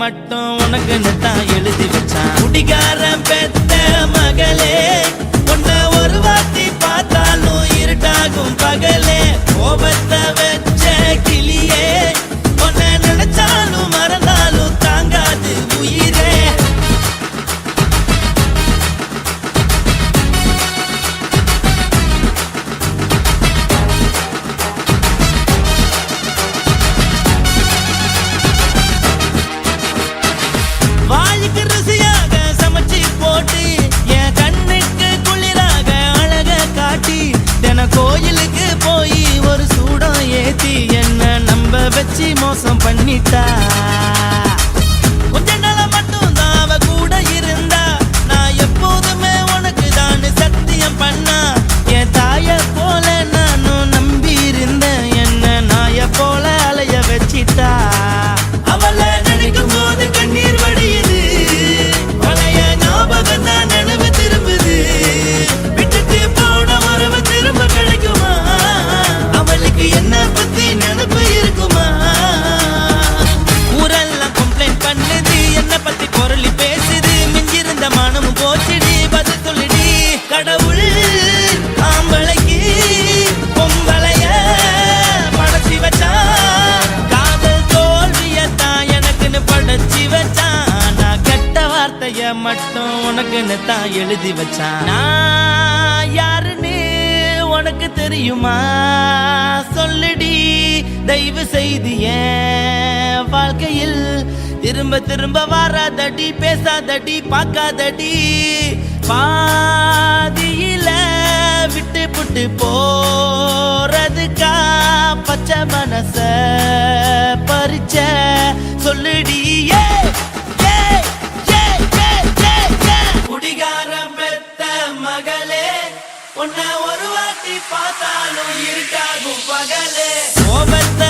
மட்டும் உனக்குன்னு தான் எழுதி வச்சான். குடிகாரன் பெத்த மகளே, உன்னை ஒரு வாட்டி பார்த்தாலும் இருட்டாகும் பகலே. கோபத்தை வச்ச கிளியே, உன்னை நினைச்சாலும் மறந்தாலும் தாங்காது உயிரே. வாய்க்கு ருசியாக சமைச்சு போட்டு என் கண்ணுக்கு குளிராக அழக காட்டி, தின கோயிலுக்கு போய் ஒரு சூடம் ஏத்தி என்ன நம்ப வச்சு மோசம் பண்ணிட்டா. கொஞ்ச நாள மட்டும் தான் அவ கூட இருந்தா, நான் எப்போதுமே உனக்கு தான் சத்தியம் பண்ணா. என் தாய போல நானும் நம்பி இருந்தேன், என்ன நாய போல அலைய வச்சிட்டா. அவளை நினைக்கும் போது கண்ணீர் வடியுது, பழைய ஞாபகம் தான் நினைவு திரும்புது. விட்டுட்டு போன உறவு திரும்ப கிடைக்குமா? அவளுக்கு என்ன பத்தி நினைப்பு இருக்குமா? ஊரெல்லாம் கம்ப்ளைண்ட் பண்ணுது, என்ன பத்தி பொருளி பேசுது. மிஞ்சிருந்த மனமும் போச்சுடி, பதில் சொல்லுடி. கடவுள் ஆம்பளைக்கு பொம்பளைய படைச்சி வச்சான், காதல் தோல்வியத்தான் எனக்குன்னு படைச்சி வச்சான். நான் கெட்ட வார்த்தைய மட்டும் உனக்குன்னு தான் எழுதி வச்சான். நான் யாருன்னு உனக்கு தெரியுமா? சொல்லுடி தயவு செய்து என் வாழ்க்கையில் திரும்ப திரும்ப வராதடி, பேசாதடி, பார்க்காதடி. பாதியில விட்டு புட்டு போறதுக்கா பச்சை மனச பறிச்ச சொல்லுடி. குடிகாரம் பெத்த மகளே, உன்னை ஒரு வாட்டி பார்த்தாலும் இருட்டாகும் பகலே. கோபத்தை